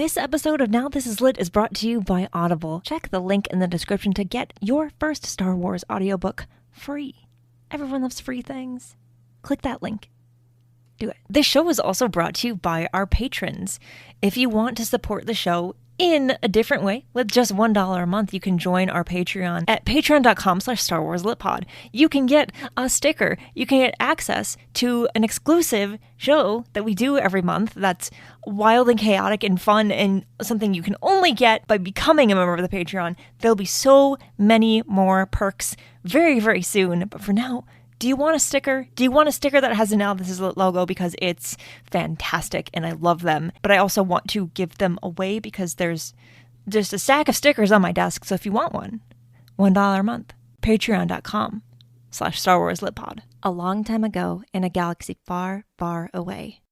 This episode of Now This Is Lit is brought to you by Audible. Check the link in the description to get your first Star Wars audiobook free. Everyone loves free things. Click that link. Do it. This show is also brought to you by our patrons. If you want to support the show in a different way, with just $1 a month, you can join our Patreon at patreon.com/StarWarsLitPod. You can get a sticker. You can get access to an exclusive show that we do every month that's wild and chaotic and fun and something you can only get by becoming a member of the Patreon. There'll be so many more perks very, very soon. But for now, do you want a sticker? Do you want a sticker that has a Now This Is Lit logo? Because it's fantastic and I love them. But I also want to give them away because there's just a stack of stickers on my desk. So if you want one, $1 a month. Patreon.com/StarWarsLitPod. A long time ago in a galaxy far, far away.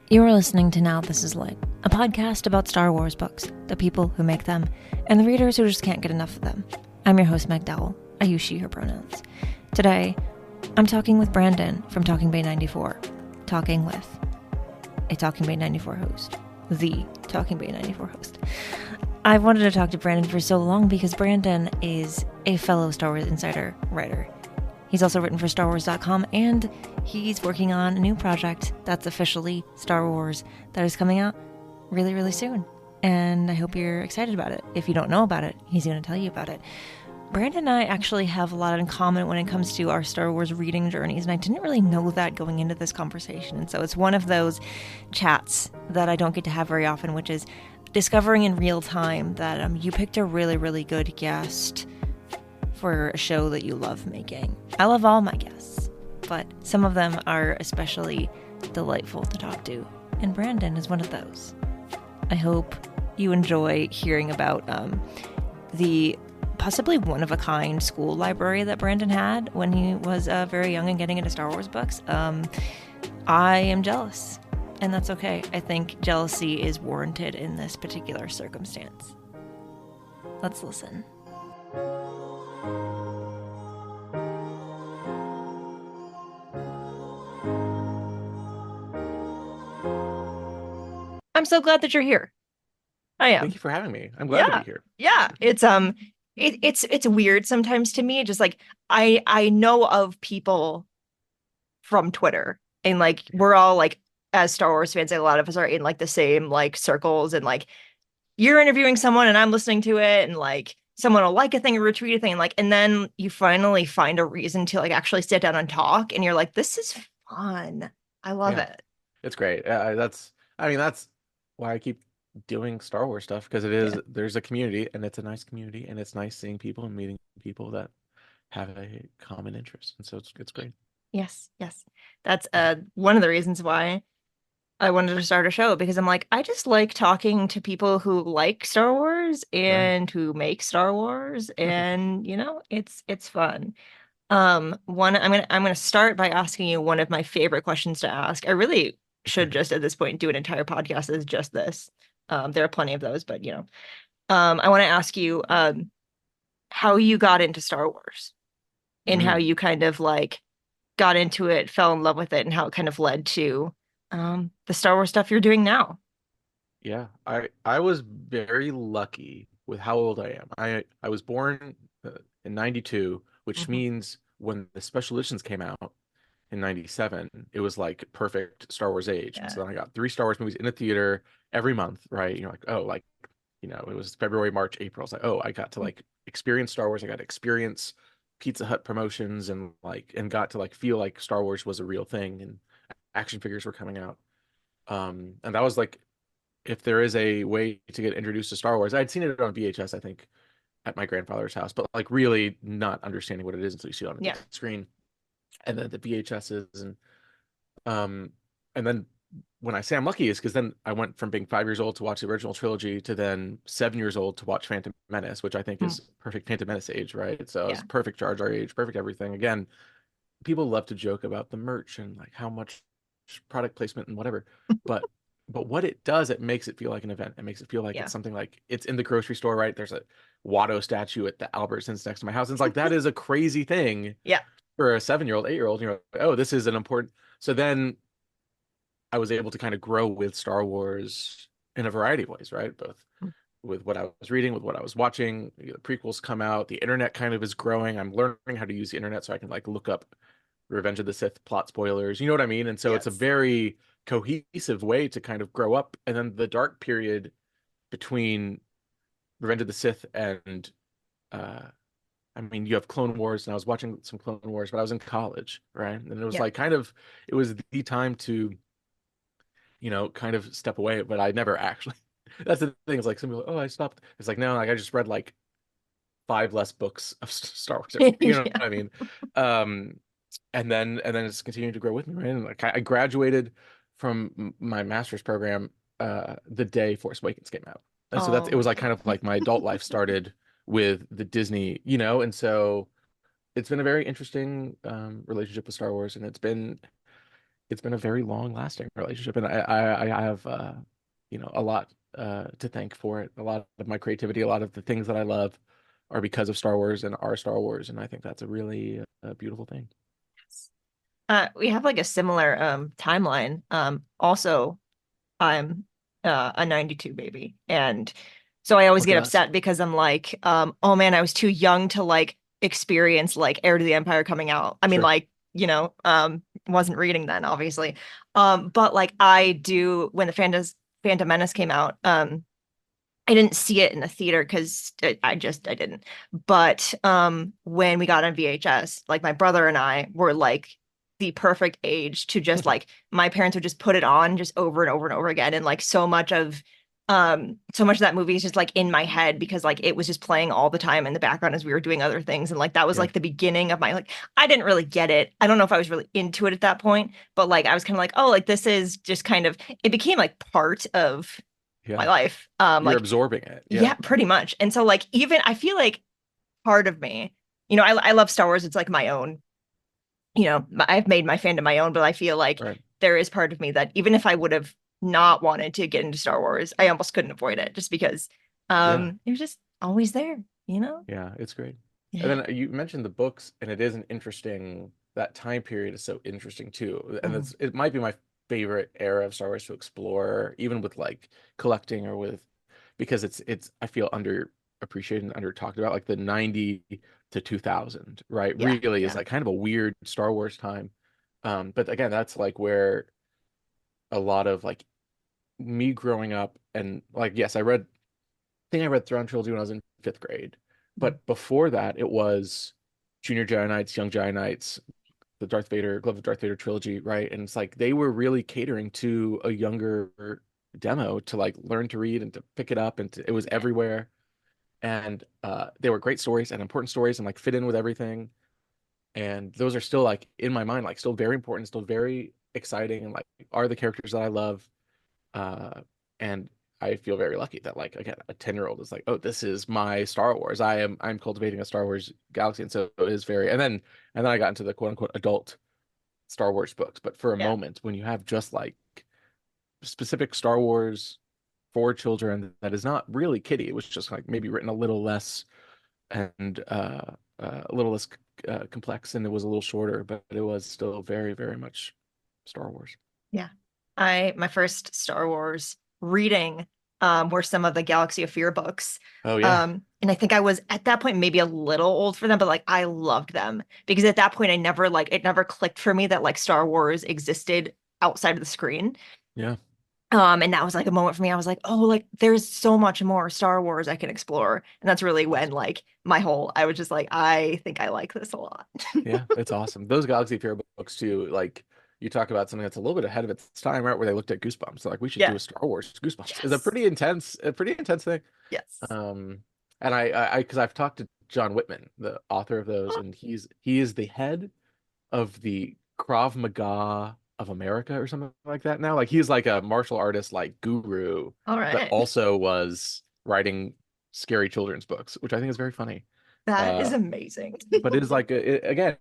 You are listening to Now This Is Lit, a podcast about Star Wars books, the people who make them, and the readers who just can't get enough of them. I'm your host, Meg Dowell. I use she, her pronouns. Today, I'm talking with Brandon from Talking Bay 94, talking with a Talking Bay 94 host, the Talking Bay 94 host. I've wanted to talk to Brandon for so long because Brandon is a fellow Star Wars Insider writer. He's also written for StarWars.com, and he's working on a new project that's officially Star Wars that is coming out really, really soon. And I hope you're excited about it. If you don't know about it, he's going to tell you about it. Brandon and I actually have a lot in common when it comes to our Star Wars reading journeys, and I didn't really know that going into this conversation. And so it's one of those chats that I don't get to have very often, which is discovering in real time that you picked a really, really good guest for a show that you love making. I love all my guests, but some of them are especially delightful to talk to, and Brandon is one of those. I hope you enjoy hearing about the possibly one-of-a-kind school library that Brandon had when he was very young and getting into Star Wars books. I am jealous, and that's okay. I think jealousy is warranted in this particular circumstance. Let's listen. I'm so glad that you're here. I am. Thank you for having me. I'm glad to be here. Yeah. It's weird sometimes to me. Just like I know of people from Twitter, and like we're all like, as Star Wars fans, like, a lot of us are in like the same like circles, and like you're interviewing someone and I'm listening to it, and like someone will like a thing or retweet a thing, and then you finally find a reason to like actually sit down and talk, and you're like, this is fun. I love it. It's great. That's why I keep doing Star Wars stuff, because there's a community, and it's a nice community, and it's nice seeing people and meeting people that have a common interest, and so it's great. Yes. That's one of the reasons why I wanted to start a show, because I'm like, I just like talking to people who like Star Wars and who make Star Wars, and it's fun. I'm gonna start by asking you one of my favorite questions to ask. I really should just at this point do an entire podcast as just this. There are plenty of those, but I want to ask you how you got into Star Wars, and how you kind of like got into it, fell in love with it, and how it kind of led to the Star Wars stuff you're doing now. Yeah, I was very lucky with how old I am. I was born in 92, which means when the special editions came out in 97, it was like perfect Star Wars age. So then I got 3 Star Wars movies in the theater every month, right? You're like, oh, like, it was February, March, April. I was like, oh, I got to like experience Star Wars. I got to experience Pizza Hut promotions, and got to like feel like Star Wars was a real thing, and action figures were coming out. And that was like, if there is a way to get introduced to Star Wars, I'd seen it on VHS, I think, at my grandfather's house, but like really not understanding what it is until you see it on the screen, and then the VHSs, and then when I say I'm lucky is because then I went from being 5 years old to watch the original trilogy to then 7 years old to watch Phantom Menace, which I think is perfect Phantom Menace age, right? So it's perfect Jar Jar age, perfect everything. Again, people love to joke about the merch and like how much product placement and whatever, but what it does, it makes it feel like an event. It makes it feel like it's something like it's in the grocery store, right? Watto statue at the Albertsons next to my house. And it's like that is a crazy thing Yeah. for a 7-year-old, 8-year-old. You know, oh, this is an important. So then I was able to kind of grow with Star Wars in a variety of ways, right? Both with what I was reading, with what I was watching. The prequels come out, the internet kind of is growing. I'm learning how to use the internet so I can like look up Revenge of the Sith plot spoilers. You know what I mean? And so it's a Yes. very cohesive way to kind of grow up. And then the dark period between Revenge of the Sith and uh I mean, you have Clone Wars, and I was watching some Clone Wars, but I was in college, right? And it was Yeah. like kind of, it was the time to, you know, kind of step away, but I never actually. That's the thing. It's like some people, oh, I stopped. It's like, no, like I just read like 5 less books of Star Wars every year. You know Yeah. what I mean? Um, and then it's continuing to grow with me, right? And like I graduated from my master's program the day Force Awakens came out. And so Oh it was my like kind of God. like my adult life started with the Disney, you know, and so it's been a very interesting relationship with Star Wars, and it's been a very long lasting relationship, and I have you know, a lot to thank for it. A lot of my creativity, a lot of the things that I love are because of Star Wars and are Star Wars, and I think that's a really beautiful thing. We have like a similar timeline. Also, I'm a 92 baby. And so I always Look get at us. upset because I'm like, oh man, I was too young to like experience like Heir to the Empire coming out. I mean, Sure. like, wasn't reading then, obviously. But like I do when the Phantom Menace came out, I didn't see it in the theater because I didn't. But when we got on VHS, like my brother and I were like the perfect age to just like my parents would just put it on just over and over and over again. And like so much of that movie is just like in my head because like it was just playing all the time in the background as we were doing other things. And like that was Yeah. like the beginning of my like I didn't really get it. I don't know if I was really into it at that point, but like I was kind of like, oh, like this is just kind of it became like part of my Yeah. life. You're Like absorbing it. yeah, Yeah. pretty much. And so like even I feel like part of me, I love Star Wars. It's like my own, I've made my fandom my own, but I feel like Right. there is part of me that even if I would have not wanted to get into Star Wars, I almost couldn't avoid it just because Yeah. it was just always there, you know? Yeah. It's great. And Yeah. then you mentioned the books, and it is an interesting, that time period is so interesting too. And Mhm. it might be my favorite era of Star Wars to explore, even with like collecting or with, because it's I feel underappreciated and under talked about, like the 90 to 2000, right? Yeah. Really is Yeah. like kind of a weird Star Wars time. But again, that's like where a lot of like me growing up, and like, yes, think I read Thrawn Trilogy when I was in 5th grade. Mhm. But before that, it was Junior Jedi Knights, Young Jedi Knights, the Glove of Darth Vader trilogy, right? And it's like they were really catering to a younger demo to like learn to read and to pick it up, and it was Yeah. everywhere. And they were great stories and important stories and like fit in with everything. And those are still like in my mind, like still very important, still very exciting, and like are the characters that I love. Uh, and I feel very lucky that like again a 10-year-old is like, oh, this is my Star Wars. I'm cultivating a Star Wars galaxy, and so it is very. And then I got into the quote unquote adult Star Wars books. But for a Yeah. moment, when you have just like specific Star Wars for children, that is not really kiddie. It was just like maybe written a little less and a little less complex, and it was a little shorter, but it was still very, very much Star Wars. Yeah. My first Star Wars reading were some of the Galaxy of Fear books. Oh yeah, And I think I was at that point maybe a little old for them, but like I loved them because at that point it never clicked for me that like Star Wars existed outside of the screen. yeah, And that was like a moment for me. I was like, oh, like there's so much more Star Wars I can explore. And that's really when awesome. like I was just like, I think I like this a lot. Yeah, it's awesome. Those Galaxy of Fear books too, like you talk about something that's a little bit ahead of its time, right? Where they looked at Goosebumps. They're like, we should do Yeah. a Star Wars Goosebumps. It's Yes. a pretty intense thing. Yes. Um, and because I've talked to John Whitman, the author of those, and he is the head of the Krav Maga of America or something like that now. Like he's like a martial artist, like guru, All but right. also was writing scary children's books, which I think is very funny. That is Uh, amazing. but it is like again,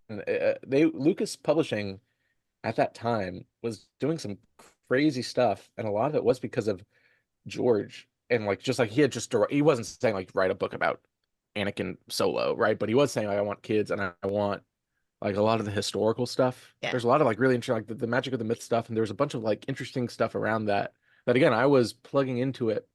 they Lucas Publishing at that time was doing some crazy stuff, and a lot of it was because of George, and like just like he had just he wasn't saying like write a book about Anakin Solo, right? But he was saying like, I want kids and I want like a lot of the historical stuff. Yeah. There's a lot of like really interesting, like the magic of the myth stuff, and there's a bunch of like interesting stuff around that. That again, I was plugging into it,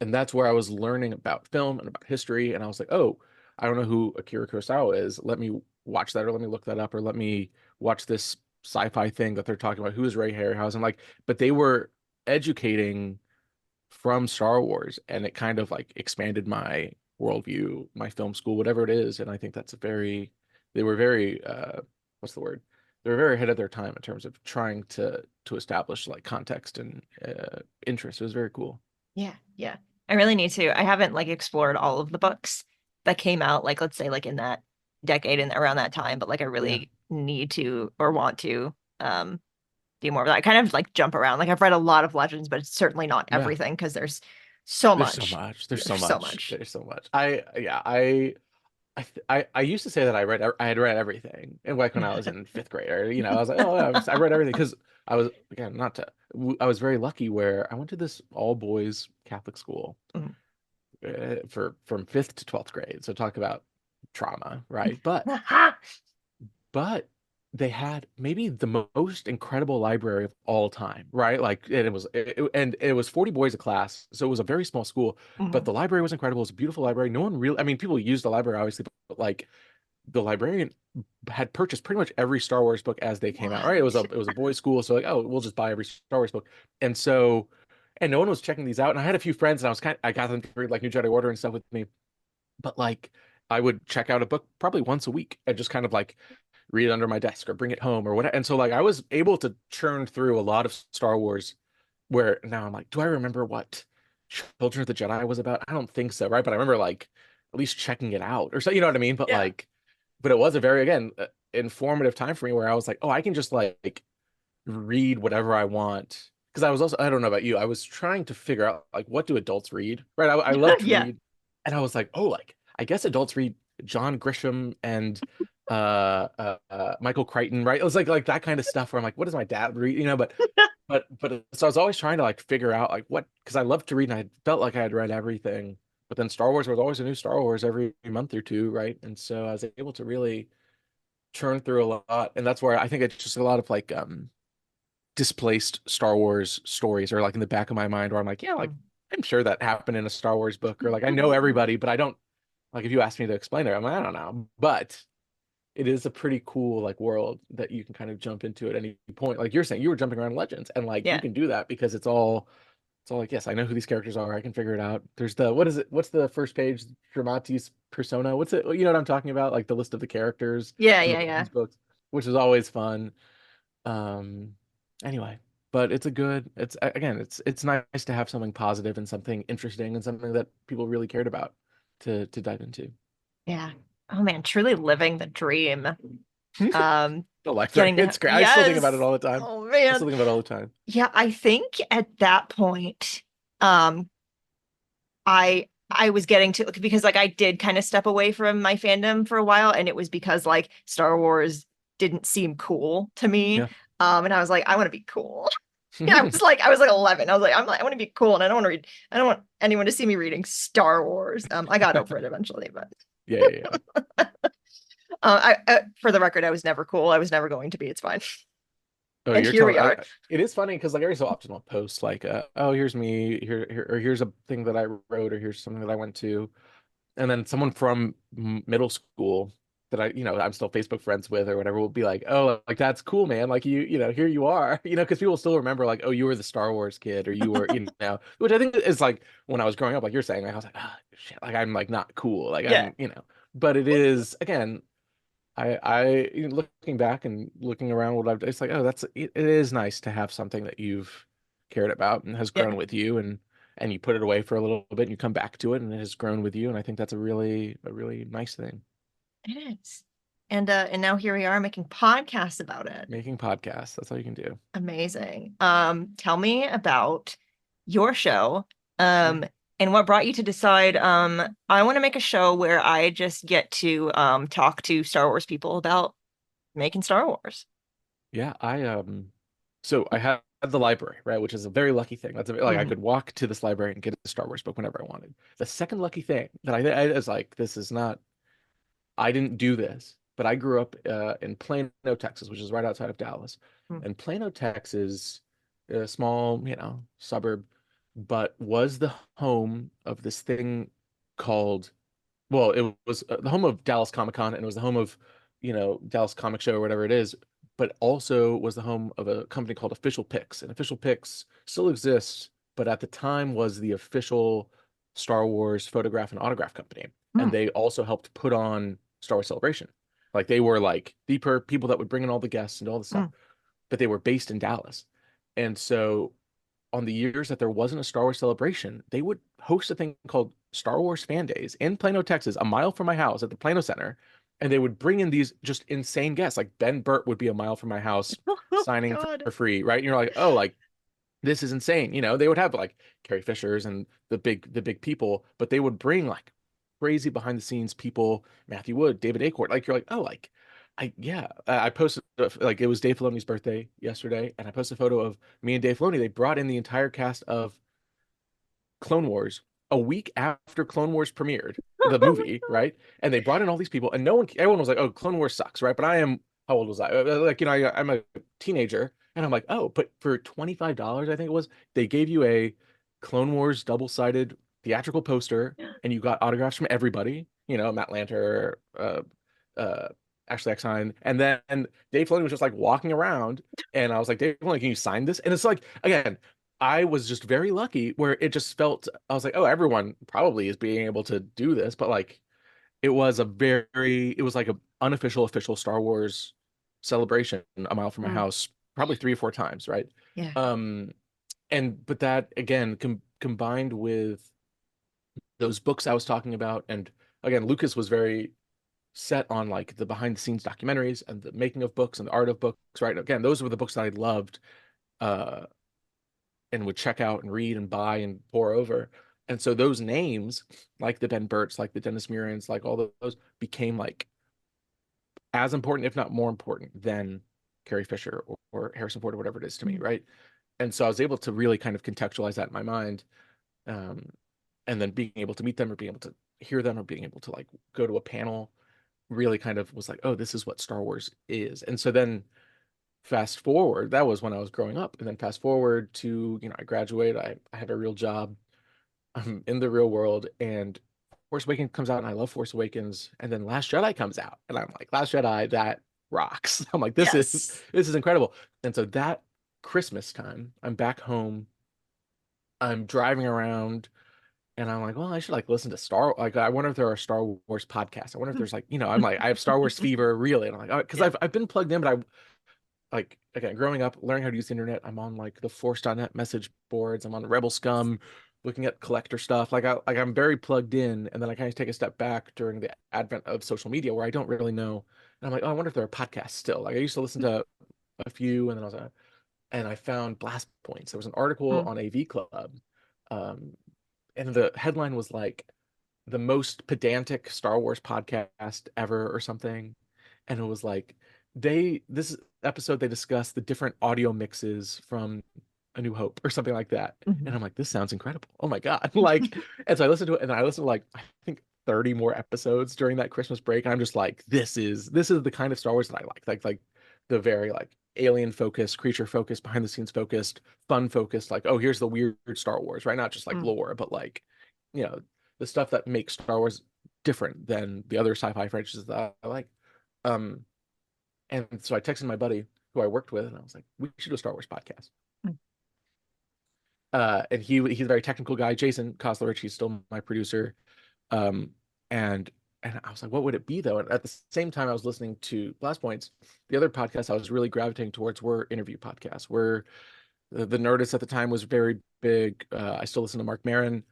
and that's where I was learning about film and about history. And I was like, oh, I don't know who Akira Kurosawa is. Let me watch that, or let me look that up, or let me watch this sci-fi thing that they're talking about. Who is Ray Harryhausen? Like, but they were educating from Star Wars, and it kind of like expanded my worldview, my film school, whatever it is. And I think that's a very, they were very, what's the word? They were very ahead of their time in terms of trying to establish like context and interest. It was very cool. Yeah, yeah. I really need to. I haven't like explored all of the books that came out, like let's say like in that decade and around that time, but like I really need to or want to do more of that. I kind of like jump around. Like I've read a lot of Legends, but it's certainly not Yeah. everything because there's so There's much. so much. There's so There's so much. much. There's so much. I used to say that I had read everything, and like when I was in fifth grade, or I was like, oh, I read everything because I was again not to. I was very lucky where I went to this all boys Catholic school Mhm. For from fifth to 12th grade. So talk about trauma, right? But they had maybe the most incredible library of all time, right? Like, and it was 40 boys a class, so it was a very small school, but Mhm. the library was incredible. It was a beautiful library. No one really, I mean, people used the library obviously, but like the librarian had purchased pretty much every Star Wars book as they came out, right? What? It was a boys' school, so like, oh, we'll just buy every Star Wars book, and so, and no one was checking these out. And I had a few friends, and I got them to read like New Jedi Order and stuff with me, but like I would check out a book probably once a week and just kind of like read it under my desk or bring it home or whatever. And so like I was able to churn through a lot of Star Wars where now I'm like, do I remember what Children of the Jedi was about? I don't think so, right? But I remember like at least checking it out or so, you know what I mean? But Yeah. like, but it was a very, again, informative time for me where I was like, oh, I can just like read whatever I want. Because I was also, I don't know about you, I was trying to figure out like what do adults read, right? I love to Yeah. read, and I was like, oh, like I guess adults read John Grisham and Michael Crichton, right? It was like that kind of stuff where I'm like, what does my dad read? But so I was always trying to like figure out like what, because I loved to read and I felt like I had read everything. But then Star Wars was always a new Star Wars every month or two, right? And so I was able to really churn through a lot, and that's where I think it's just a lot of like displaced Star Wars stories are like in the back of my mind where I'm like, yeah, like I'm sure that happened in a Star Wars book, or like I know everybody, but I don't, like if you ask me to explain it, I'm like, I don't know. But it is a pretty cool like world that you can kind of jump into at any point. Like you're saying, you were jumping around Legends, and like you Yeah. can do that because it's all like, yes, I know who these characters are. I can figure it out. There's the what is it? What's the first page? Dramati's persona. What's it? You know what I'm talking about? Like the list of the characters Yeah. from Yeah. Yeah. these books, which is always fun. Um, anyway, but it's a good. It's again, it's nice to have something positive and something interesting and something that people really cared about to dive into. Yeah. Oh man, truly living the dream. The library, Getting to it's great. I still think about it yes. all the time. Oh I still man. think about it all the time. Yeah, I think at that point, um, I was getting to because like I did kind of step away from my fandom for a while, and it was because like Star Wars didn't seem cool to me. Yeah. And I was like, I want to be cool. I was like 11. I was like, I want to be cool, and I don't want anyone to see me reading Star Wars. I got over it eventually, but Yeah. for the record, I was never cool. I was never going to be. It's fine. Oh, And you're here telling. we are. It is funny because like every so often I'll post like, oh, here's me here, or here's a thing that I wrote, or here's something that I went to, and then someone from middle school that I'm still Facebook friends with or whatever will be like, oh, like that's cool, man. Like here you are, because people still remember like, oh, you were the Star Wars kid, or you were, which I think is like when I was growing up, like you're saying, like I was like, ah, shit, like I'm like not cool, like Yeah. but it is again. Looking back and looking around what I've done, it's like, oh, it is nice to have something that you've cared about and has Yeah. grown with you, and you put it away for a little bit and you come back to it and it has grown with you. And I think that's a really nice thing. It is. And now here we are making podcasts about it. Making podcasts, that's all you can do. Amazing. Tell me about your show. Sure. And what brought you to decide, I want to make a show where I just get to talk to Star Wars people about making Star Wars. Yeah, so I have the library, right? Which is a very lucky thing. That's like I Mhm. could walk to this library and get a Star Wars book whenever I wanted. The second lucky thing that I was like, this is not, I didn't do this, but I grew up in Plano, Texas, which is right outside of Dallas. Mm. And Plano, Texas, a small, suburb, but was the home of this thing called, well, it was the home of Dallas Comic Con, and it was the home of, Dallas Comic Show or whatever it is, but also was the home of a company called Official Picks. And Official Picks still exists, but at the time was the official Star Wars photograph and autograph company. And Mm. they also helped put on Star Wars Celebration. Like they were like the people that would bring in all the guests and all the stuff, Mm. but they were based in Dallas. And so on the years that there wasn't a Star Wars Celebration, they would host a thing called Star Wars Fan Days in Plano, Texas, a mile from my house at the Plano Center. And they would bring in these just insane guests. Like Ben Burt would be a mile from my house Oh signing God. for free, right? And you're like, oh, like this is insane. They would have like Carrie Fishers and the big people, but they would bring like crazy behind the scenes people, Matthew Wood, David Acorn. Like you're like, oh, like I posted like it was Dave Filoni's birthday yesterday, and I posted a photo of me and Dave Filoni. They brought in the entire cast of Clone Wars a week after Clone Wars premiered, the Oh my movie, God. right? And they brought in all these people, and everyone was like, "Oh, Clone Wars sucks," right? But I am, how old was I? Like, I'm a teenager, and I'm like, "Oh," but for $25, I think it was, they gave you a Clone Wars double-sided theatrical poster, and you got autographs from everybody, Matt Lanter, uh, Ashley Eckstein, and then Dave Filoni was just like walking around, and I was like, "Dave Filoni, can you sign this?" And it's like, again, I was just very lucky where it just felt, I was like, oh, everyone probably is being able to do this, but like it was like a unofficial official Star Wars celebration a mile from my Mm. house, probably 3 or 4 times, right? Yeah. Um, but that again combined with those books I was talking about, and again, Lucas was very set on like the behind the scenes documentaries and the making of books and the art of books, right? Again, those were the books that I loved. Uh, and would check out and read and buy and pour over. And so those names, like the Ben Burts, like the Dennis Murans, like all those became like as important, if not more important, than Carrie Fisher or Harrison Ford or whatever it is to me, Mm. right? And so I was able to really kind of contextualize that in my mind. Um, and then being able to meet them or being able to hear them or being able to like go to a panel really kind of was like, oh, this is what Star Wars is. And so then fast forward, that was when I was growing up. And then fast forward to, I graduate, I have a real job, I'm in the real world, and Force Awakens comes out, and I love Force Awakens. And then Last Jedi comes out, and I'm like, Last Jedi, that rocks. I'm like, this is Yes. this is incredible. And so that Christmas time, I'm back home, I'm driving around, and I'm like, well, I should like listen to like I wonder if there are Star Wars podcasts. I wonder if there's like, I'm like, I have Star Wars fever, really. And I'm like, oh, because Yeah. I've been plugged in, but like again, growing up, learning how to use the internet, I'm on like the Force.net message boards, I'm on Rebel Scum, looking at collector stuff. I'm very plugged in, and then I kind of take a step back during the advent of social media where I don't really know. And I'm like, oh, I wonder if there are podcasts still. Like I used to listen to a few, and then and I found Blast Points. There was an article Mm. on AV Club, um, and the headline was like the most pedantic Star Wars podcast ever or something. And it was like this episode they discussed the different audio mixes from A New Hope or something like that. And Mhm. I'm like, this sounds incredible. Oh my God. Like, and so I listened to it, and then I listened to like I think 30 more episodes during that Christmas break. And I'm just like, this is the kind of Star Wars that I like. Like the very like alien focused, creature focused, behind the scenes focused, fun focused, like, oh, here's the weird Star Wars, right? Not just like Mm. lore, but like, you know, the stuff that makes Star Wars different than the other sci-fi franchises that I like. Um, and so I texted my buddy who I worked with, and I was like, we should do a Star Wars podcast. Mm. And he's a very technical guy, Jason Koslerich. He's still my producer. Um, and I was like, what would it be though? And at the same time, I was listening to Blast Points. The other podcasts I was really gravitating towards were interview podcasts. Where the Nerdist at the time was very big. I still listen to Mark Maron,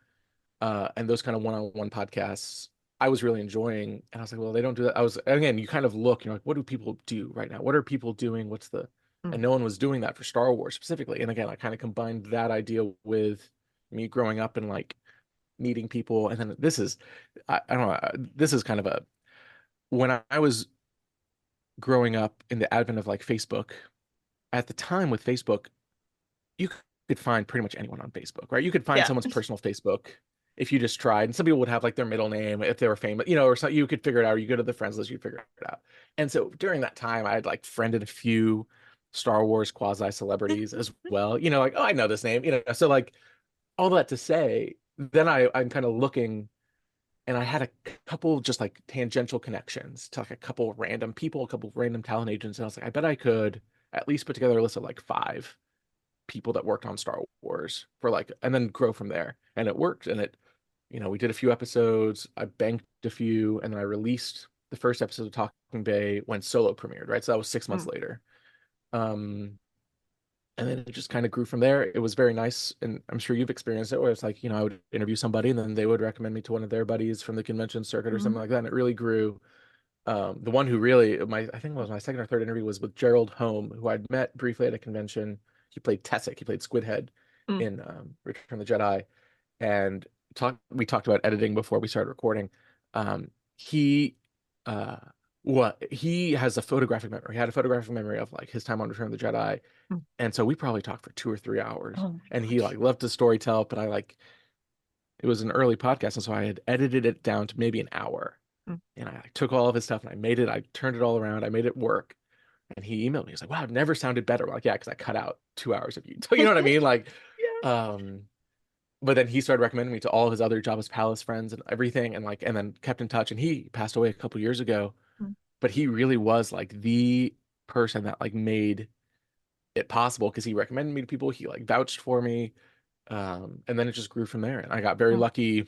and those kind of one-on-one podcasts I was really enjoying. And I was like, well, they don't do that. Again, you kind of look, like, what do people do right now? What are people doing? And Mm. no one was doing that for Star Wars specifically. And again, I kind of combined that idea with me growing up and like meeting people. And then I don't know, this is kind of when I was growing up in the advent of like Facebook, at the time with Facebook, you could find pretty much anyone on Facebook, right? You could find Yeah. someone's personal Facebook if you just tried. And some people would have like their middle name if they were famous, you know, or something. You could figure it out. Or you go to the friends list, you figure it out. And so during that time, I had like friended a few Star Wars quasi celebrities as well. You know, like, oh, I know this name. You know, so like all that to say, then I'm kind of looking, and I had a couple just like tangential connections to like a couple random people, a couple random talent agents, and I was like, I bet I could at least put together a list of like 5 people that worked on Star Wars for like, and then grow from there. And it worked. And it, you know, we did a few episodes, I banked a few, and then I released the first episode of Talking Bay when Solo premiered, right? So that was 6 months later. And then it just kind of grew from there. It was very nice. And I'm sure you've experienced it where it's like, you know, I would interview somebody and then they would recommend me to one of their buddies from the convention circuit or something like that. And it really grew. The one who really, I think it was my second or third interview was with Gerald Home, who I'd met briefly at a convention. He played Tessic. He played Squidhead in Return of the Jedi. And we talked about editing before we started recording. He has a photographic memory. He had a photographic memory of like his time on Return of the Jedi. And so we probably talked for 2 or 3 hours. And he like loved to storytell, but it was an early podcast. And so I had edited it down to maybe an hour. And I like, took all of his stuff and I turned it all around. I made it work. And he emailed me. He's like, wow, it never sounded better. We're like, yeah, because I cut out 2 hours of you. You know what I mean? Like, but then he started recommending me to all of his other Jabba's Palace friends and everything, and like, and then kept in touch. And he passed away a couple years ago, but he really was like the person that like made it possible because he recommended me to people. He like vouched for me, and then it just grew from there. And I got very lucky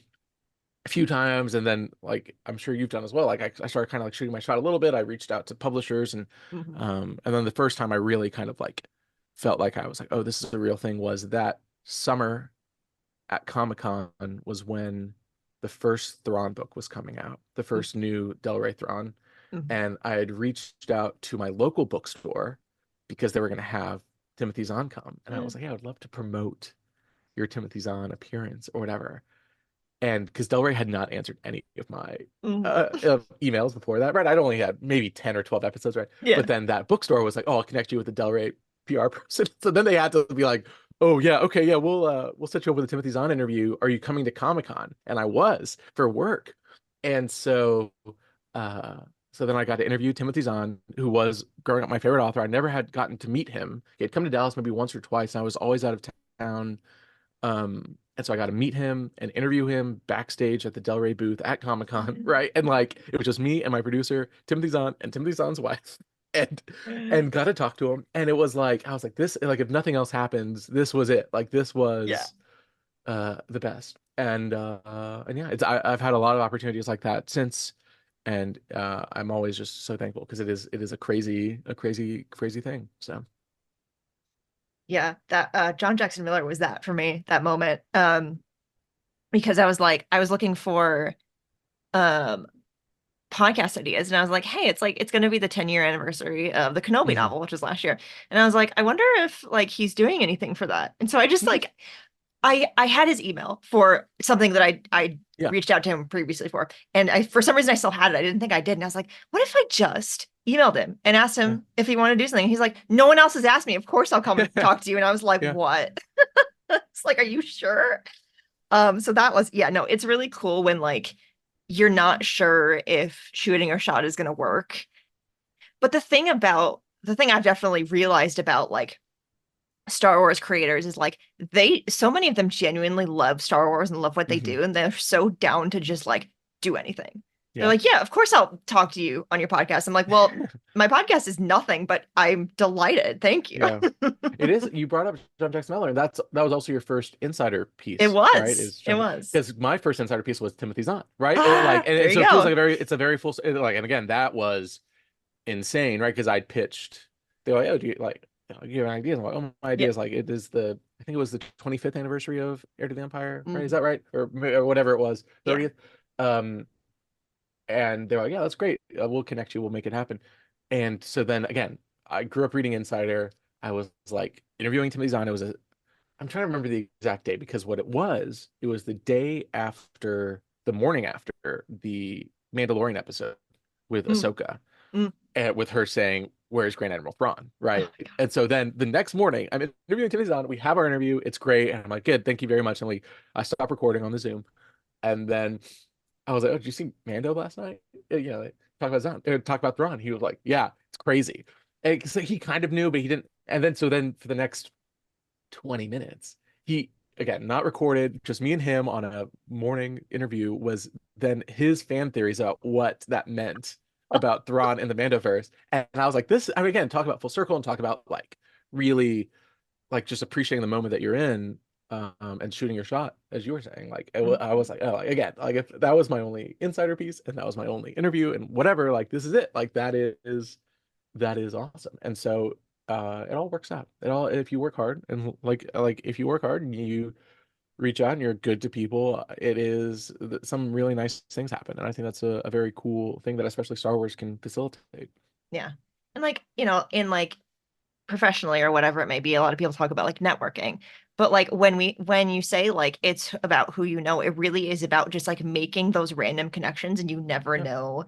a few times, and then like I'm sure you've done as well. Like I started kind of like shooting my shot a little bit. I reached out to publishers, and then the first time I really kind of like felt like I was like, oh, this is a real thing was that summer at Comic-Con was when the first Thrawn book was coming out, the first new Del Rey Thrawn. And I had reached out to my local bookstore because they were going to have Timothy Zahn come. And I was like, yeah, I would love to promote your Timothy Zahn appearance or whatever. And because Del Rey had not answered any of my emails before that, right? I'd only had maybe 10 or 12 episodes, right? Yeah. But then that bookstore was like, oh, I'll connect you with the Del Rey PR person. So then they had to be like, oh yeah, okay, yeah, we'll set you up with a Timothy Zahn interview. Are you coming to Comic-Con? And I was for work. And so then I got to interview Timothy Zahn, who was growing up my favorite author. I never had gotten to meet him. He had come to Dallas maybe once or twice, and I was always out of town. And so I got to meet him and interview him backstage at the Del Rey booth at Comic-Con, right? And like it was just me and my producer, Timothy Zahn, and Timothy Zahn's wife. And got to talk to him. And it was like, I was like, this, like if nothing else happens, this was it. Like this was the best. And yeah, I've had a lot of opportunities like that since. And I'm always just so thankful because it is a crazy thing. So yeah, that John Jackson Miller was that for me, that moment. Because I was looking for podcast ideas, and I was like, hey, it's going to be the 10-year anniversary of the Kenobi novel, which was last year. And I was like, I wonder if like he's doing anything for that. And so I just like I had his email for something that I reached out to him previously for. And for some reason I still had it. I didn't think I did. And I was like, what if I just emailed him and asked him if he wanted to do something? And he's like, no one else has asked me. Of course I'll come and talk to you. And I was like, what? It's like, are you sure? So that was, no, it's really cool when like you're not sure if shooting or shot is going to work. But the thing I've definitely realized about like Star Wars creators is like so many of them genuinely love Star Wars and love what they do, and they're so down to just like do anything. They're like, yeah, of course I'll talk to you on your podcast. I'm like, well, my podcast is nothing, but I'm delighted. Thank you. It is. You brought up John Jackson Miller, and that was also your first insider piece. It was. Right? It was because my first insider piece was Timothy Zahn, right? And so it feels like it's a very full like, and again, that was insane, right? Because I'd pitched. They're like, oh, do you like? You have an idea? I'm like, oh, my idea is like it is I think it was the 25th anniversary of Heir to the Empire, right? Is that right? Or whatever it was, 30th. And they're like, yeah, that's great. We'll connect you. We'll make it happen. And so then again, I grew up reading Insider. I was like interviewing Timothy Zahn. I'm trying to remember the exact day because what it was the day after, the morning after the Mandalorian episode with Ahsoka, and with her saying, where's Grand Admiral Thrawn, right? Oh my God. And so then the next morning, I'm interviewing Timothy Zahn. We have our interview. It's great. And I'm like, good, thank you very much. And I stopped recording on the Zoom. And then I was like, oh, did you see Mando last night? Yeah, like, talk about Zahn, talk about Thrawn. He was like, yeah, it's crazy. And so he kind of knew, but he didn't. And then, so then for the next 20 minutes, he, again, not recorded, just me and him on a morning interview, was then his fan theories about what that meant about Thrawn in the Mandoverse. And I was like, this, I mean, again, talk about full circle and talk about like really like just appreciating the moment that you're in, and shooting your shot, as you were saying. Like I was like, oh, like, again, like if that was my only insider piece and that was my only interview and whatever, like this is it. Like that is awesome. And so it all works out. It all, if you work hard, and like if you work hard and you reach out and you're good to people, it is some really nice things happen. And I think that's a very cool thing that especially Star Wars can facilitate. Yeah. And like, you know, in like professionally or whatever it may be, a lot of people talk about like networking. But like when you say like it's about who you know, it really is about just like making those random connections, and you never Yeah. know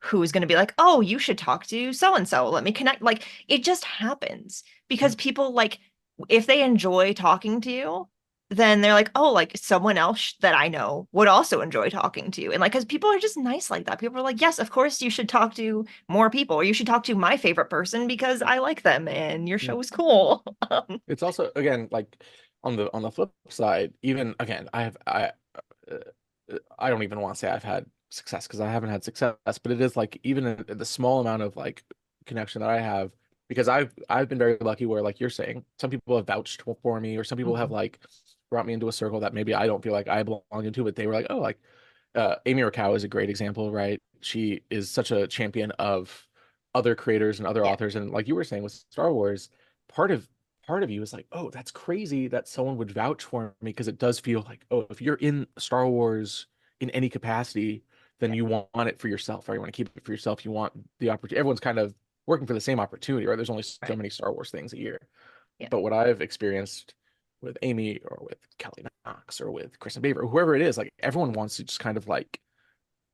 who's going to be like, oh, you should talk to so and so. Let me connect. Like it just happens because people like if they enjoy talking to you, then they're like, oh, like someone else that I know would also enjoy talking to you. And like, because people are just nice like that. People are like, yes, of course you should talk to more people, or you should talk to my favorite person because I like them and your Yeah. show is cool. It's also, again, like on the flip side, even again, I don't even want to say I've had success because I haven't had success, but it is like even in the small amount of like connection that I have, because I've been very lucky where, like you're saying, some people have vouched for me, or some people have like brought me into a circle that maybe I don't feel like I belong into, but they were like, oh, like Amy Rakow is a great example, right? She is such a champion of other creators and other Yeah. authors, and like you were saying with Star Wars, part of part of you is like, oh, that's crazy that someone would vouch for me, because it does feel like, oh, if you're in Star Wars in any capacity, then Yeah. you want it for yourself, or you want to keep it for yourself. You want the opportunity. Everyone's kind of working for the same opportunity, right? There's only so Right. many Star Wars things a year. Yeah. But what I've experienced with Amy or with Kelly Knox or with Kristen Baver, or whoever it is, like everyone wants to just kind of like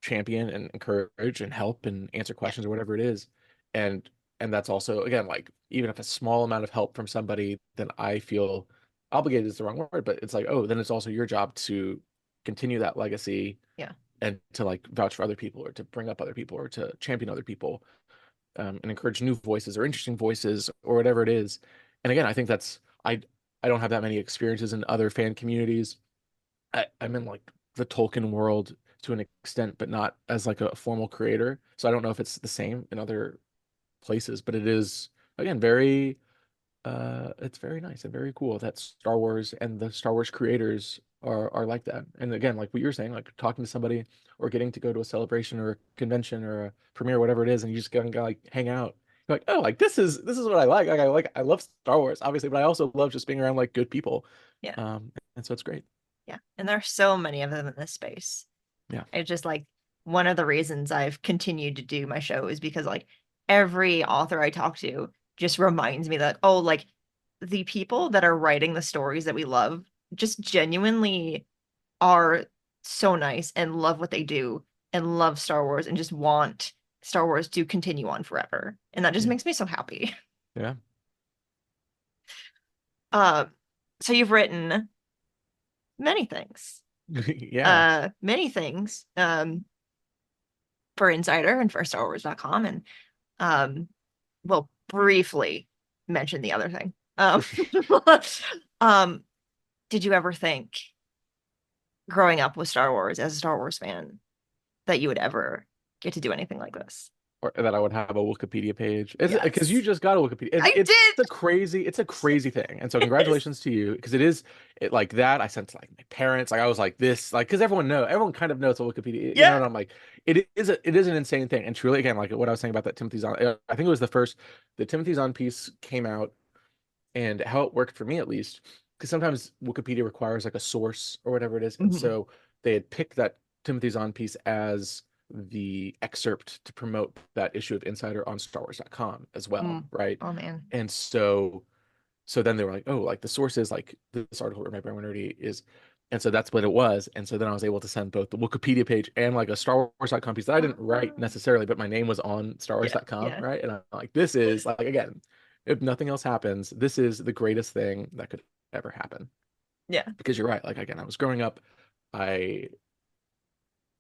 champion and encourage and help and answer Yeah. questions or whatever it is. And that's also, again, like even if a small amount of help from somebody, then I feel obligated is the wrong word, but it's like, oh, then it's also your job to continue that legacy Yeah. and to like vouch for other people, or to bring up other people, or to champion other people, and encourage new voices or interesting voices or whatever it is. And again, I think that's, I don't have that many experiences in other fan communities. I'm in like the Tolkien world to an extent, but not as like a formal creator. So I don't know if it's the same in other places, but it is, again, very it's very nice and very cool that Star Wars and the Star Wars creators are like that. And again, like what you're saying, like talking to somebody or getting to go to a celebration or a convention or a premiere, whatever it is, and you just go and go like hang out. You're like, oh, like this is what I like. Like I love Star Wars, obviously, but I also love just being around like good people. Yeah. And so it's great. Yeah. And there are so many of them in this space. Yeah. It's just like one of the reasons I've continued to do my show is because like every author I talk to just reminds me that, oh, like the people that are writing the stories that we love just genuinely are so nice and love what they do and love Star Wars and just want Star Wars to continue on forever. And that just Yeah. makes me so happy. Yeah. So you've written many things. Yeah. Many things. For Insider and for StarWars.com, and we'll briefly mention the other thing. Um, did you ever think growing up with Star Wars as a Star Wars fan that you would ever get to do anything like this? Or that I would have a Wikipedia page. It's because you Yes. just got a Wikipedia. I It's did. it's a crazy thing. And so It is. congratulations to you, because it like that. I sent to like my parents. Like I was like this, like because everyone kind of knows what Wikipedia, Yeah. and I'm like, it is an insane thing. And truly, again, like what I was saying about that Timothy Zahn, I think it was the Timothy Zahn piece came out, and how it worked for me at least, because sometimes Wikipedia requires like a source or whatever it is. And Mhm. so they had picked that Timothy Zahn piece as the excerpt to promote that issue of Insider on StarWars.com as well, right? Oh man. And so then they were like, oh, like the source is like this article written by Brandon Wainerdi is And so that's what it was. And so then I was able to send both the Wikipedia page and like a Star Wars.com piece that I didn't write necessarily, but my name was on Star Yeah, Wars.com, yeah, right? And I'm like, this is like, again, if nothing else happens, this is the greatest thing that could ever happen. yeah. Because you're right. Like, again, I was growing up, I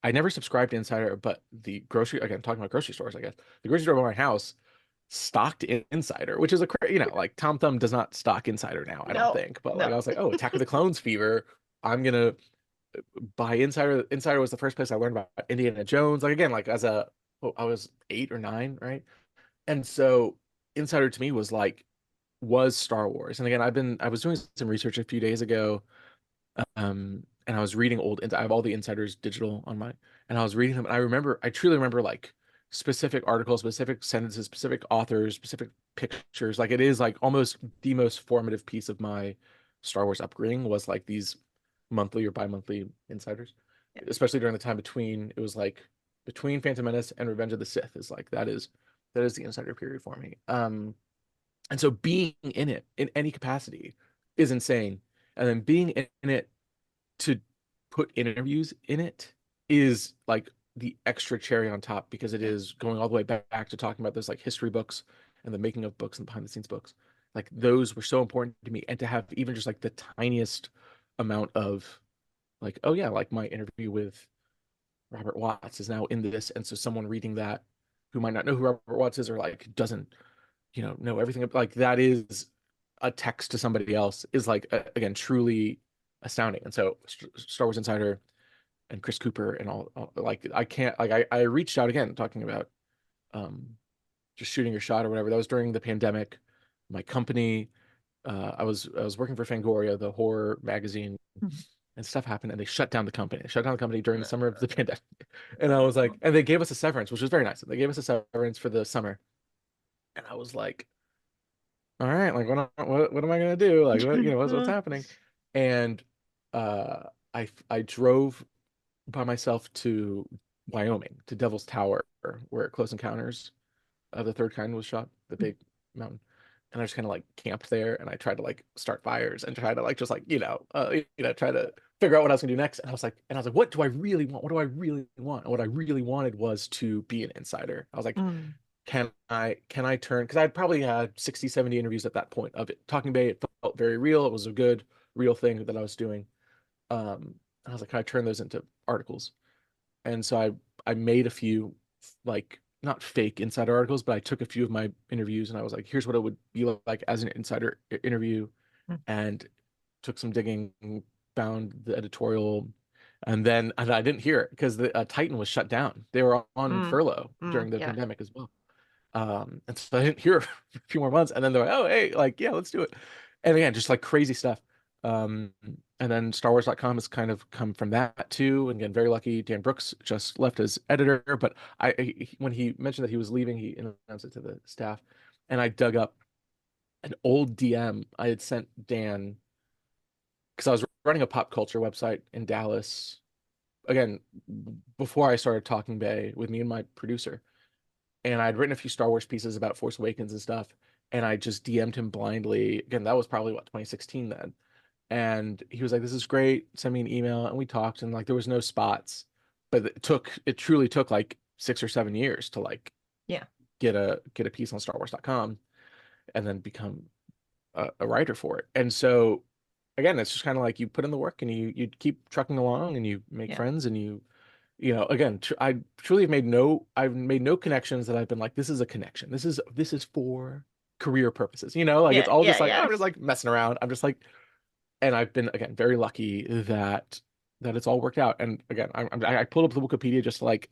I never subscribed to Insider, but the grocery, again, talking about grocery stores, I guess, the grocery store by my house stocked Insider, which is like Tom Thumb does not stock Insider now, I don't No, think. But like, I no. was like, oh, Attack of the Clones fever. I'm gonna buy Insider. Insider was the first place I learned about Indiana Jones. Like, again, like I was 8 or 9, right? And so Insider to me was Star Wars. And again, I was doing some research a few days ago, and I was reading I have all the Insiders digital on my, and I was reading them, and I truly remember like specific articles, specific sentences, specific authors, specific pictures. Like, it is like almost the most formative piece of my Star Wars upbringing was like these monthly or bi-monthly Insiders, Yeah. especially during the time between, it was like between Phantom Menace and Revenge of the Sith is like that is the Insider period for me. And so being in it in any capacity is insane. And then being in it to put interviews in it is like the extra cherry on top, because it is going all the way back to talking about those like history books and the making of books and behind the scenes books. Like, those were so important to me. And to have even just like the tiniest amount of like, oh yeah, like my interview with Robert Watts is now in this. And so someone reading that who might not know who Robert Watts is, or like doesn't, know everything, like that is a text to somebody else, is like, again, truly astounding. And so Star Wars Insider and Chris Cooper and all, like, I can't, like, I reached out again talking about um just shooting your shot or whatever. That was during the pandemic. My company, I was working for Fangoria, the horror magazine, Mhm. and stuff happened, and they shut down the company. They shut down the company during the summer of the pandemic. And I was like, and they gave us a severance, which was very nice. They gave us a severance for the summer. And I was like, all right, like, what am I gonna do? Like, what's happening? And I drove by myself to Wyoming, to Devil's Tower, where Close Encounters of the Third Kind was shot, the big mountain. And I just kind of like camped there, and I tried to like start fires and try to like just like try to figure out what I was gonna do next. And I was like, what do I really want? What do I really want? And what I really wanted was to be an insider. I was like, Mm, can I turn, because I'd probably had 60, 70 interviews at that point of it. Talking Bay, it felt very real. It was a good, real thing that I was doing. I was like, can I turn those into articles? And so I made a few, like, not fake insider articles, but I took a few of my interviews, and I was like, here's what it would be like as an insider interview, mm, and took some digging, found the editorial. And I didn't hear it because the Titan was shut down. They were on mm, furlough during the yeah. pandemic as well. And so I didn't hear for a few more months, and then they're like, oh, hey, like, yeah, let's do it. And again, just like crazy stuff. And then StarWars.com has kind of come from that too. And again, very lucky. Dan Brooks just left as editor, but when he mentioned that he was leaving, he announced it to the staff, and I dug up an old DM I had sent Dan, because I was running a pop culture website in Dallas, again, before I started Talking Bay, with me and my producer. And I'd written a few Star Wars pieces about Force Awakens and stuff, and I just DM'd him blindly. Again, that was probably what, 2016 then. And he was like, "This is great. Send me an email." And we talked, and like there was no spots, but it truly took like 6 or 7 years to like Yeah. get a piece on StarWars.com and then become a writer for it. And so again, it's just kind of like you put in the work, and you keep trucking along, and you make Yeah. friends, and again, I truly I've made no connections that I've been like, this is a connection. This is for career purposes. Like, it's Yeah. all Yeah. just like, Yeah. I'm just like messing around. I'm just like, and I've been, again, very lucky that it's all worked out. And again, I pulled up the Wikipedia just to like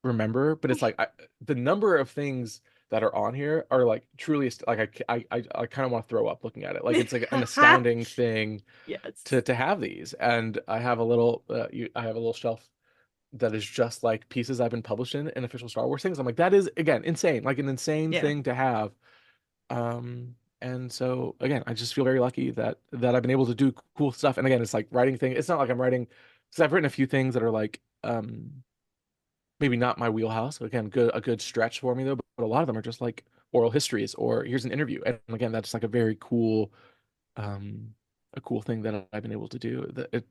remember, but it's like, the number of things that are on here are like truly like, I kind of want to throw up looking at it. Like, it's like an astounding thing Yes. to have these. And I have a little shelf that is just like pieces I've been published in official Star Wars things. I'm like, that is, again, insane, like an insane Yeah. thing to have. And so again, I just feel very lucky that I've been able to do cool stuff. And again, it's like writing thing. It's not like I'm writing, because I've written a few things that are like maybe not my wheelhouse. Again, a good stretch for me though, but a lot of them are just like oral histories, or here's an interview. And again, that's like a very cool um a cool thing that I've been able to do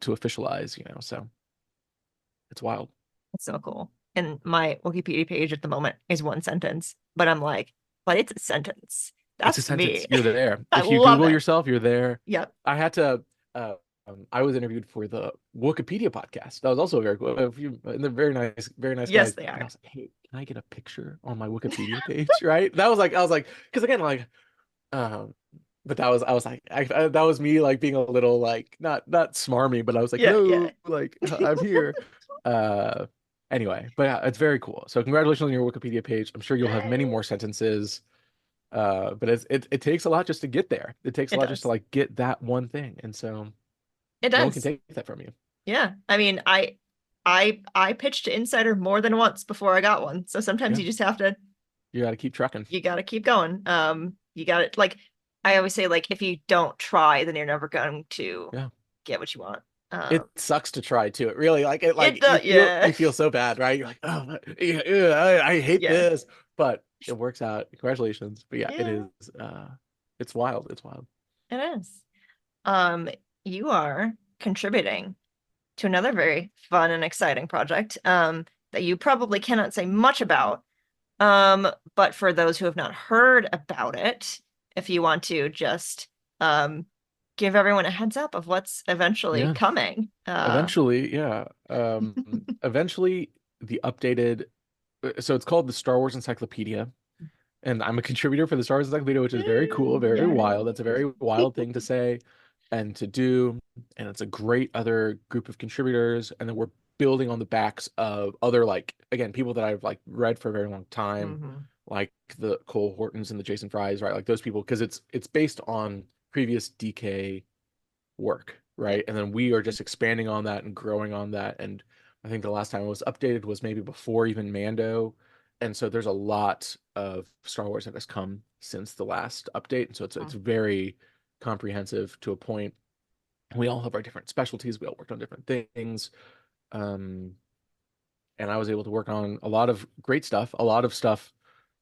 to officialize, so it's wild. It's so cool. And my Wikipedia page at the moment is one sentence, but I'm like, but it's a sentence. It's a That's sentence. me. You're there. I If you love Google it. yourself, you're there. Yep. I had to. I was interviewed for the Wikipedia podcast. That was also very cool. And they're very nice Yes, guys. they And I are. was like, hey, can I get a picture on my Wikipedia page? Right? I was like, because again, like, but that was, I was like, that was me like being a little like not smarmy, but I was like, Yeah, yeah. hello, like I'm here. Uh, anyway, but yeah, it's very cool. So congratulations on your Wikipedia page. I'm sure you'll have many more sentences. But it takes a lot just to get there. It takes a It lot just to does. like get that one thing, and so It no one can does. take that from you. Yeah. I mean, I pitched to Insider more than once before I got one. So sometimes Yeah, you just have to, you got to keep trucking. you got to keep going. You got to, like, I always say, like, if you don't try, then you're never going to Yeah, get what you want. it sucks to try too. It really It you does, yeah. feel so bad, right? You're like, oh, yeah, I hate Yeah. this, but it works out. Congratulations. But yeah, it Yeah, is. It's wild. It's wild. it is. You are contributing to another very fun and exciting project that you probably cannot say much about. But for those who have not heard about it, if you want to just give everyone a heads up of what's eventually Yeah. coming. Eventually, yeah. Eventually, the updated. So it's called the Star Wars Encyclopedia. And I'm a contributor for the Star Wars Encyclopedia, which is very cool, very Yeah. wild. That's a very wild thing to say and to do. And it's a great other group of contributors. And then we're building on the backs of other, like, again, people that I've like read for a very long time, Mhm. like the Cole Hortons and the Jason Fries, right? Like those people, because it's based on previous DK work, right? And then we are just expanding on that and growing on that. And I think the last time it was updated was maybe before even Mando. And so there's a lot of Star Wars that has come since the last update. And so it's very comprehensive to a point. We all have our different specialties. We all worked on different things. And I was able to work on a lot of great stuff, a lot of stuff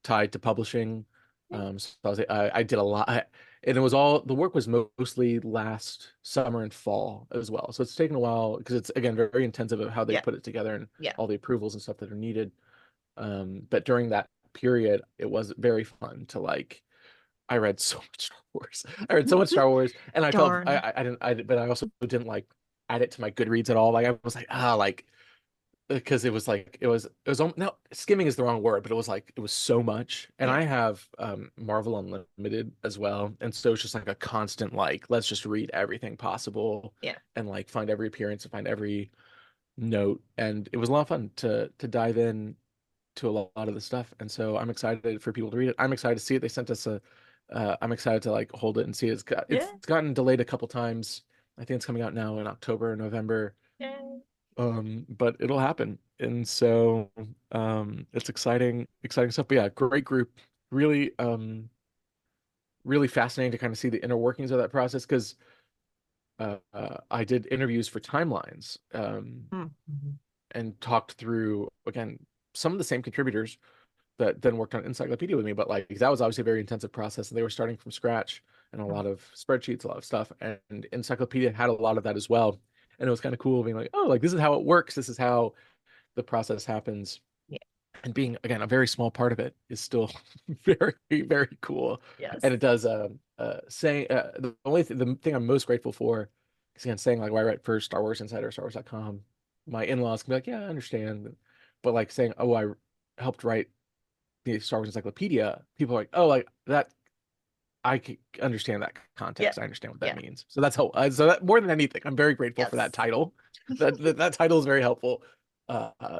tied to publishing. So I did a lot, and it was all the work was mostly last summer and fall as well. So it's taken a while because it's again very intensive of how they Yeah. put it together and Yeah. all the approvals and stuff that are needed. But during that period, it was very fun to like. I read so much Star Wars. I read so much Star Wars, and I felt Darn. but I also didn't like add it to my Goodreads at all. Like I was like like because it was like no, skimming is the wrong word, but it was so much. And Yeah. I have Marvel Unlimited as well, and so it's just like a constant like let's just read everything possible, Yeah. and like find every appearance and find every note. And it was a lot of fun to dive in to a lot of the stuff. And so I'm excited for people to read it. I'm excited to see it. They sent us I'm excited to like hold it and see it. It's Yeah. gotten delayed a couple times. I think it's coming out now in October or November. Yeah. But it'll happen. And so it's exciting stuff. But yeah, great group. Really really fascinating to kind of see the inner workings of that process because I did interviews for Timelines Mm-hmm. and talked through again some of the same contributors that then worked on Encyclopedia with me, but like that was obviously a very intensive process and they were starting from scratch and a lot of spreadsheets, a lot of stuff. And Encyclopedia had a lot of that as well. And it was kind of cool being like, oh, like this is how it works. This is how the process happens. Yeah. And being again a very small part of it is still very, very cool. Yes. And it does saying the thing I'm most grateful for is again saying like why I write for Star Wars Insider, StarWars.com. My in-laws can be like, yeah, I understand. But like saying, oh, I helped write the Star Wars Encyclopedia, people are like, oh, like that. I can understand that Yeah. context. I understand what that Yeah. means. So that's how. So that more than anything, I'm very grateful for Yes. that title. That title is very helpful,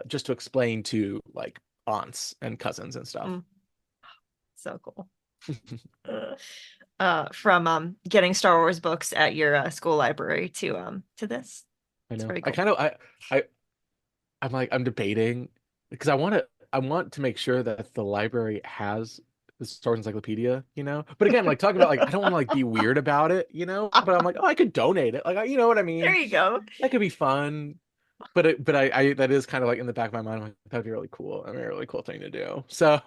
just to explain to like aunts and cousins and stuff. So cool. From getting Star Wars books at your school library to this. I know. Pretty I cool. kind of I'm like I'm debating because I want to make sure that the library has the Star Wars Encyclopedia, you know. But again, like talking about like I don't want to like be weird about it, you know. But I'm like, oh, I could donate it, like you know what I mean. There you go. That could be fun. But I that is kind of like in the back of my mind, I'm like, that'd be really cool. I mean, a really cool thing to do. So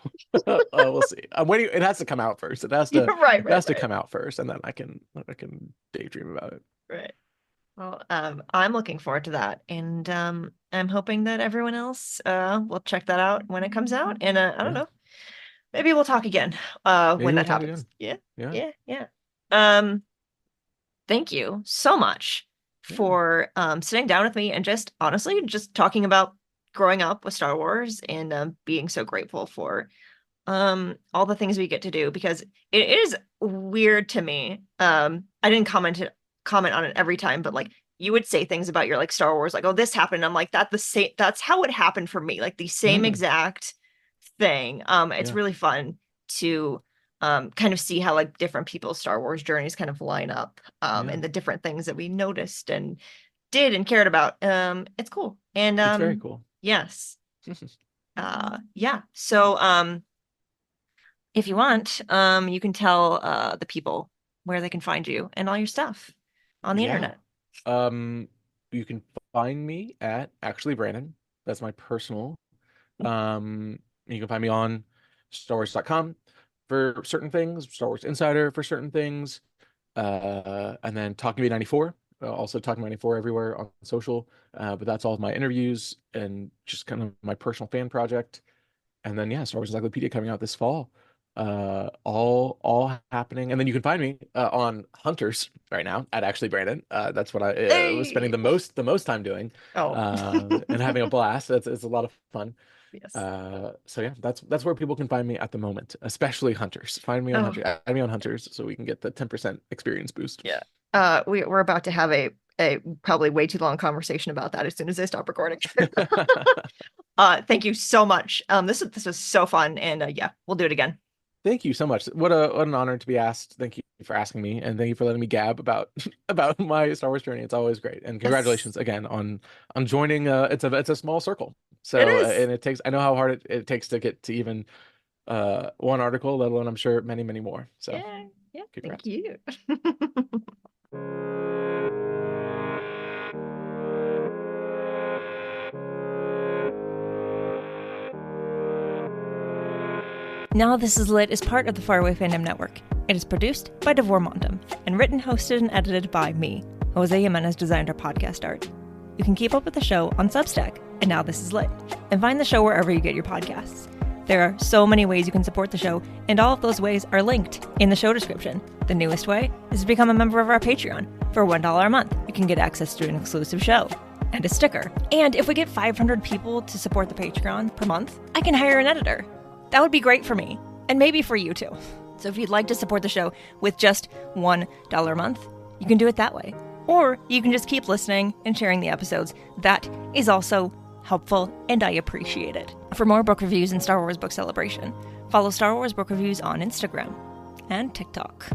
we'll see. I'm waiting. It has to come out first. It has to Right. come out first, and then I can daydream about it. Right. Well, I'm looking forward to that, and I'm hoping that everyone else will check that out when it comes out. And I don't know, maybe we'll talk again Maybe when we'll that talk happens. again. Yeah, Yeah. yeah, yeah. Thank you so much for sitting down with me and just honestly just talking about growing up with Star Wars and being so grateful for all the things we get to do, because it is weird to me. I didn't comment on it every time, but like you would say things about your like Star Wars, like, oh, this happened. I'm like, that's how it happened for me, like the same exact thing. It's really fun to kind of see how like different people's Star Wars journeys kind of line up, and the different things that we noticed and did and cared about. It's cool. And It's very cool. yes. Yeah. So if you want, you can tell the people where they can find you and all your stuff on the internet. You can find me at actually Brandon. That's my personal. You can find me on StarWars.com for certain things, Star Wars Insider for certain things, and then Talking About 94. Also Talking About 94 everywhere on social. But that's all of my interviews and just kind of my personal fan project. And then Star Wars Encyclopedia coming out this fall. All happening. And then you can find me on Hunters right now at actually Brandon. That's what I was spending the most time doing. And having a blast. It's a lot of fun. Yes. So yeah, that's where people can find me at the moment, especially Hunters. Find me on Hunters, add me on Hunters so we can get the 10% experience boost. Yeah. We're about to have a probably way too long conversation about that as soon as I stop recording. Thank you so much. This was so fun, and yeah, we'll do it again. Thank you so much. What an honor to be asked. Thank you for asking me, and thank you for letting me gab about my Star Wars journey. It's always great, and congratulations again on joining. It's a small circle, so and it takes. I know how hard it takes to get to even one article, let alone I'm sure many more. So yeah, congrats. thank you. Now This Is Lit is part of the Faraway Fandom Network. It is produced by Devor Mondam and written, hosted, and edited by me. Jose Jimenez designed our podcast art. You can keep up with the show on Substack and Now This Is Lit, and find the show wherever you get your podcasts. There are so many ways you can support the show, and all of those ways are linked in the show description. The newest way is to become a member of our Patreon. For $1 a month, you can get access to an exclusive show and a sticker. And if we get 500 people to support the Patreon per month, I can hire an editor. That would be great for me, and maybe for you too. So if you'd like to support the show with just $1 a month, you can do it that way. Or you can just keep listening and sharing the episodes. That is also helpful, and I appreciate it. For more book reviews and Star Wars Book Celebration, follow Star Wars Book Reviews on Instagram and TikTok.